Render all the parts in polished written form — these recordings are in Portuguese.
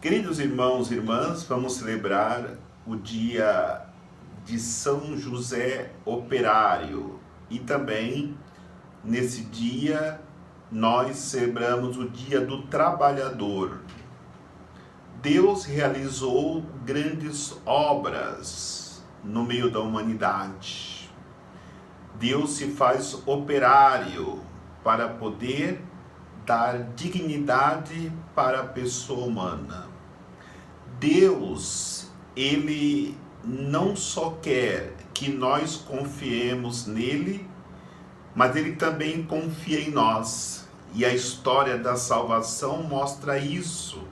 Queridos irmãos e irmãs, vamos celebrar o dia de São José Operário e também nesse dia nós celebramos o Dia do Trabalhador. Deus realizou grandes obras no meio da humanidade. Deus se faz operário para poder dar dignidade para a pessoa humana. Deus, Ele não só quer que nós confiemos nele, mas Ele também confia em nós. E a história da salvação mostra isso.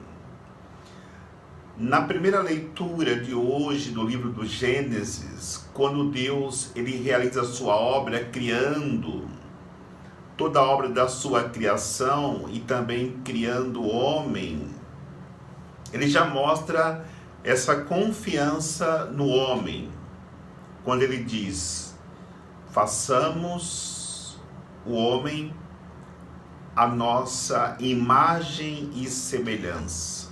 Na primeira leitura de hoje do livro do Gênesis, quando Deus ele realiza a sua obra criando toda a obra da sua criação e também criando o homem, ele já mostra essa confiança no homem, quando ele diz: façamos o homem a nossa imagem e semelhança.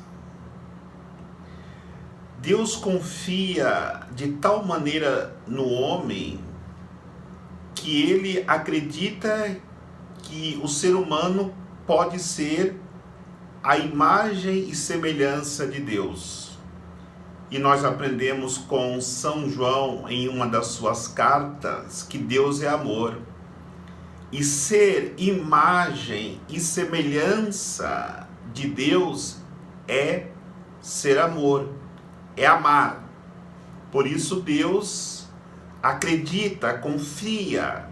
Deus confia de tal maneira no homem que ele acredita que o ser humano pode ser a imagem e semelhança de Deus. E nós aprendemos com São João em uma das suas cartas que Deus é amor. E ser imagem e semelhança de Deus é ser amor, é amar. Por isso Deus acredita, confia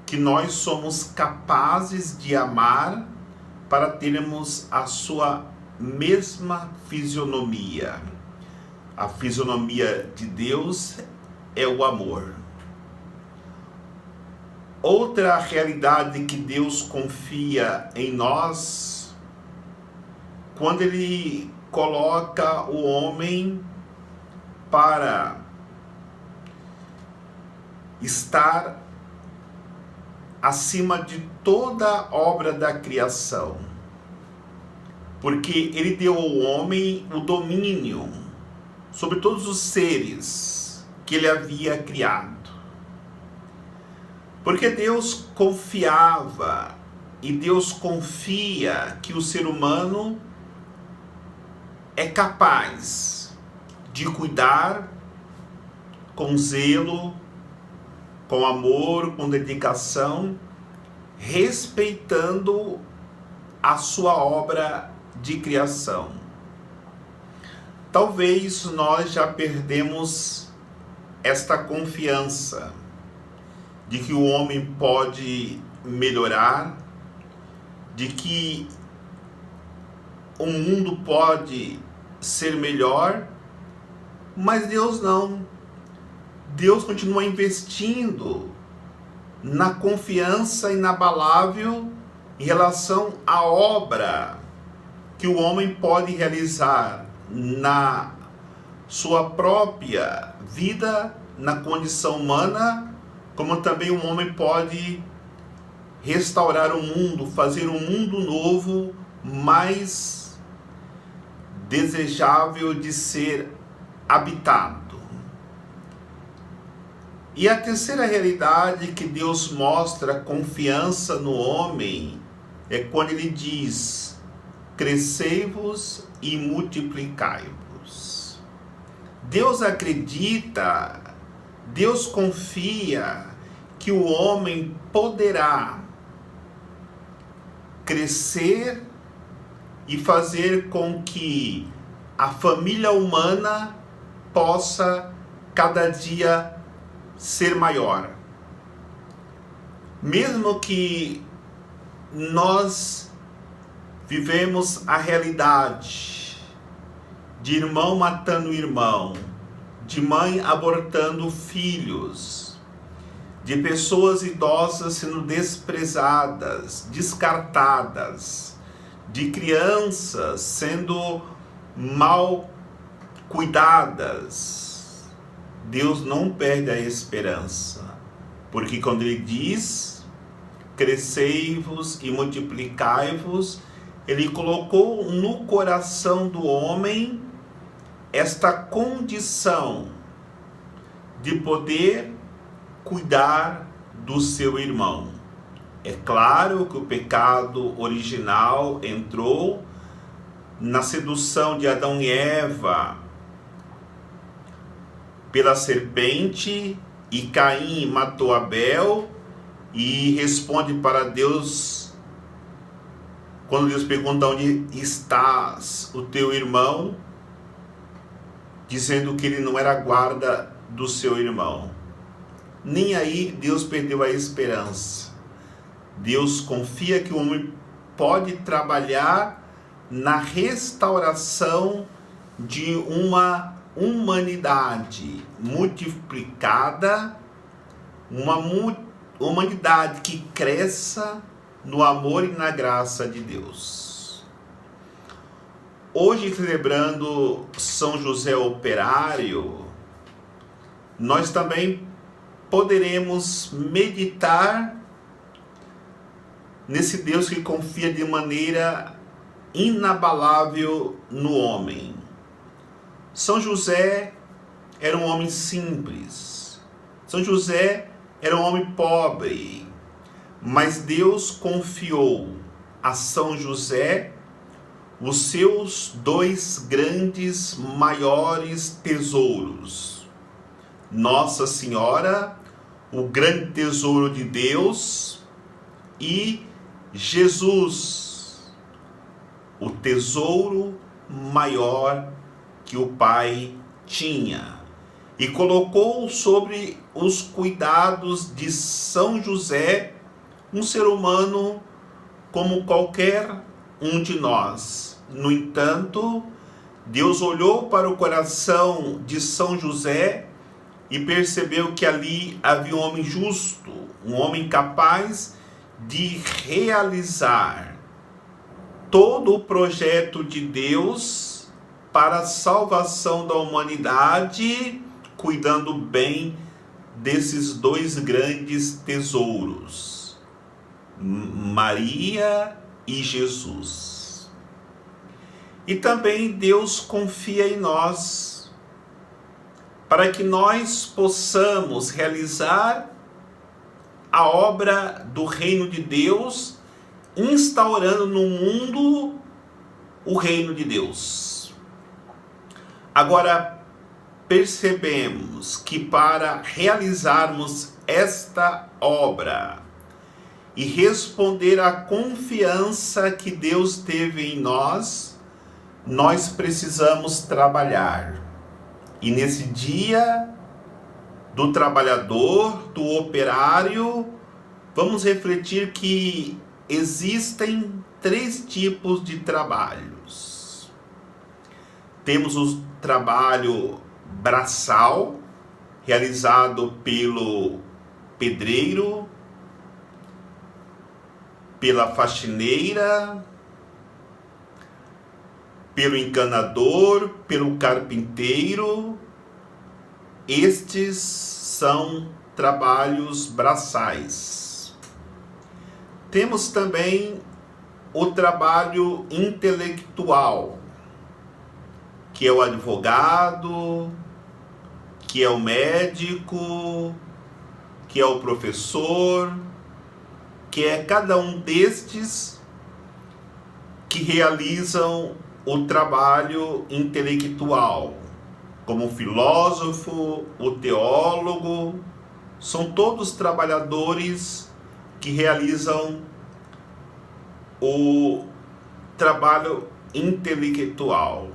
que nós somos capazes de amar para termos a sua mesma fisionomia. A fisionomia de Deus é o amor. Outra realidade que Deus confia em nós, quando Ele coloca o homem para estar acima de toda obra da criação, porque Ele deu ao homem o domínio sobre todos os seres que Ele havia criado. Porque Deus confiava e Deus confia que o ser humano é capaz de cuidar com zelo, com amor, com dedicação, respeitando a sua obra de criação. Talvez nós já perdemos esta confiança de que o homem pode melhorar, de que o mundo pode ser melhor, mas Deus não. Deus continua investindo na confiança inabalável em relação à obra que o homem pode realizar na sua própria vida, na condição humana, como também um homem pode restaurar o mundo, fazer um mundo novo, mais desejável de ser habitado. E a terceira realidade que Deus mostra confiança no homem é quando Ele diz: crescei-vos e multiplicai-vos. Deus acredita, Deus confia que o homem poderá crescer e fazer com que a família humana possa cada dia ser maior. Mesmo que nós vivemos a realidade de irmão matando irmão, de mãe abortando filhos, de pessoas idosas sendo desprezadas, descartadas, de crianças sendo mal cuidadas, Deus não perde a esperança, porque quando Ele diz crescei-vos e multiplicai-vos, Ele colocou no coração do homem esta condição de poder cuidar do seu irmão. É claro que o pecado original entrou na sedução de Adão e Eva pela serpente, e Caim matou Abel, e responde para Deus, quando Deus pergunta onde estás o teu irmão, dizendo que ele não era guarda do seu irmão. Nem aí Deus perdeu a esperança. Deus confia que o homem pode trabalhar na restauração de uma humanidade multiplicada, uma humanidade que cresça no amor e na graça de Deus. Hoje, celebrando São José Operário, nós também poderemos meditar nesse Deus que confia de maneira inabalável no homem. São José era um homem simples. São José era um homem pobre. Mas Deus confiou a São José os seus dois grandes, maiores tesouros. Nossa Senhora, o grande tesouro de Deus, e Jesus, o tesouro maior que o Pai tinha, e colocou sobre os cuidados de São José um ser humano como qualquer um de nós. No entanto, Deus olhou para o coração de São José e percebeu que ali havia um homem justo, um homem capaz de realizar todo o projeto de Deus para a salvação da humanidade, cuidando bem desses dois grandes tesouros, Maria e Jesus. E também Deus confia em nós, para que nós possamos realizar a obra do reino de Deus, instaurando no mundo o reino de Deus. Agora, percebemos que para realizarmos esta obra e responder à confiança que Deus teve em nós, nós precisamos trabalhar. E nesse dia do trabalhador, do operário, vamos refletir que existem 3 tipos de trabalhos. Temos o trabalho braçal, realizado pelo pedreiro, pela faxineira, pelo encanador, pelo carpinteiro. Estes são trabalhos braçais. Temos também o trabalho intelectual, que é o advogado, que é o médico, que é o professor, que é cada um destes que realizam o trabalho intelectual, como o filósofo, o teólogo, são todos trabalhadores que realizam o trabalho intelectual.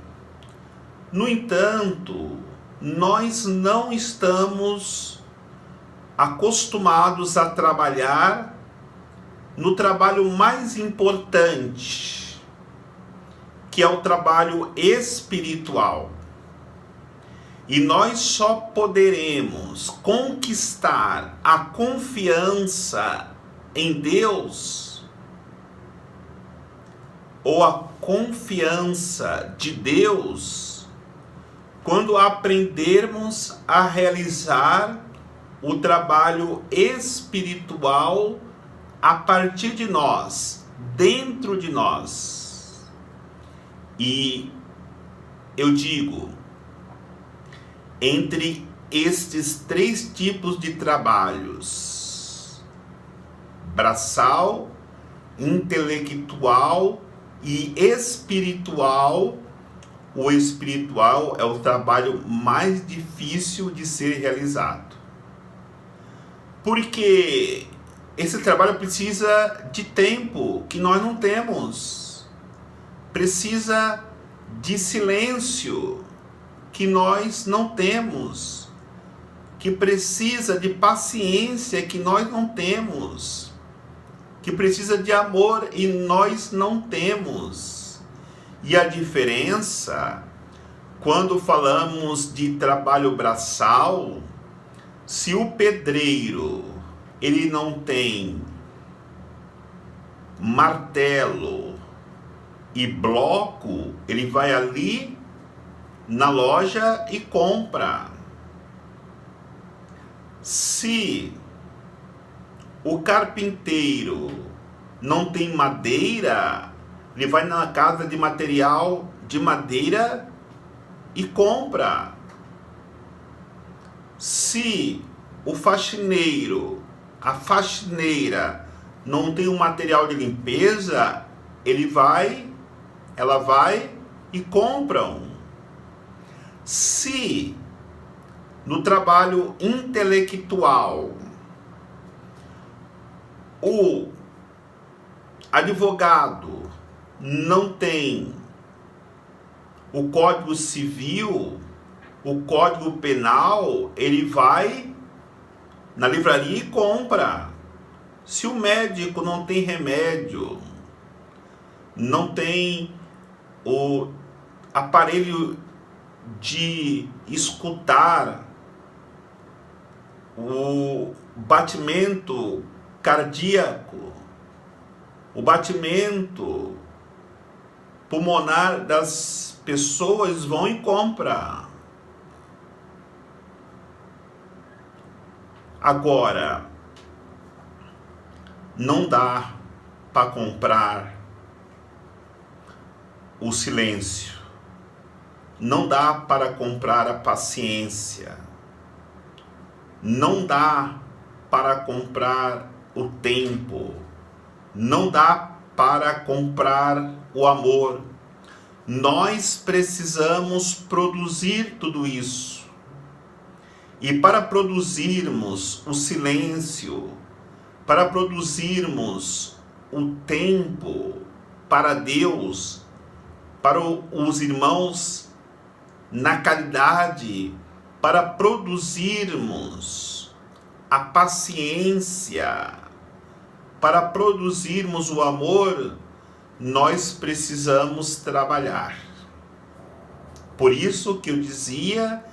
No entanto, nós não estamos acostumados a trabalhar no trabalho mais importante, que é o trabalho espiritual. E nós só poderemos conquistar a confiança em Deus, ou a confiança de Deus, quando aprendermos a realizar o trabalho espiritual a partir de nós, dentro de nós. E eu digo, entre estes 3 tipos de trabalhos, braçal, intelectual e espiritual, o espiritual é o trabalho mais difícil de ser realizado. Porque esse trabalho precisa de tempo que nós não temos. Precisa de silêncio que nós não temos. Que precisa de paciência que nós não temos. Que precisa de amor e nós não temos. E a diferença, quando falamos de trabalho braçal, se o pedreiro ele não tem martelo e bloco, ele vai ali na loja e compra. Se o carpinteiro não tem madeira, ele vai na casa de material de madeira e compra. Se o faxineiro, a faxineira não tem um material de limpeza, ela vai e compram. Se no trabalho intelectual o advogado não tem o Código Civil, o Código Penal, ele vai na livraria e compra. Se o médico não tem remédio, não tem o aparelho de escutar o batimento cardíaco, o batimento pulmonar das pessoas, vão e compram. Agora, não dá para comprar o silêncio, não dá para comprar a paciência, não dá para comprar o tempo, não dá para comprar o amor. Nós precisamos produzir tudo isso. E para produzirmos o silêncio, para produzirmos o tempo para Deus, para os irmãos na caridade, para produzirmos a paciência, para produzirmos o amor, nós precisamos trabalhar. Por isso que eu dizia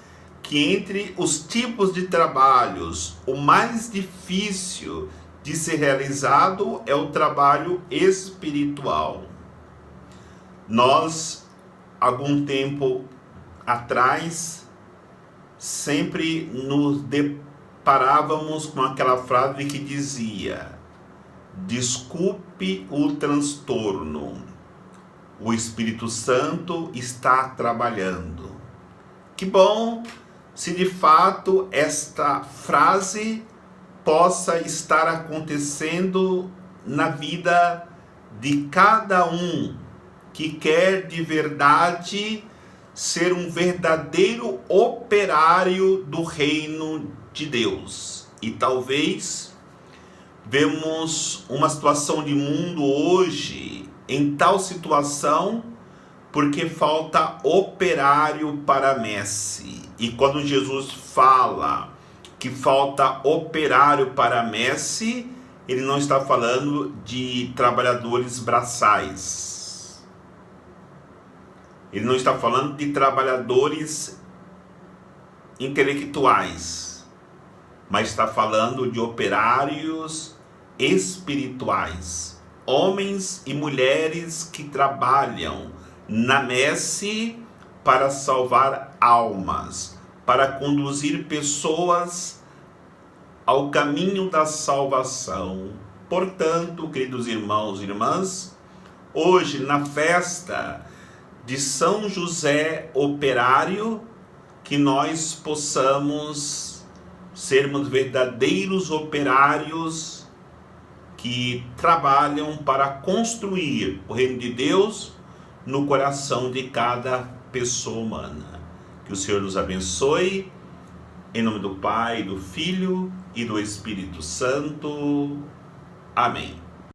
que entre os tipos de trabalhos, o mais difícil de ser realizado é o trabalho espiritual. Nós, algum tempo atrás, sempre nos deparávamos com aquela frase que dizia: desculpe o transtorno, o Espírito Santo está trabalhando. Que bom se de fato esta frase possa estar acontecendo na vida de cada um que quer de verdade ser um verdadeiro operário do reino de Deus. E talvez vemos uma situação de mundo hoje em tal situação porque falta operário para a messe. E quando Jesus fala que falta operário para a messe, ele não está falando de trabalhadores braçais. Ele não está falando de trabalhadores intelectuais, mas está falando de operários espirituais, homens e mulheres que trabalham na messe para salvar almas, para conduzir pessoas ao caminho da salvação. Portanto, queridos irmãos e irmãs, hoje na festa de São José operário, que nós possamos sermos verdadeiros operários que trabalham para construir o reino de Deus no coração de cada pessoa humana. Que o Senhor nos abençoe, em nome do Pai, do Filho e do Espírito Santo. Amém.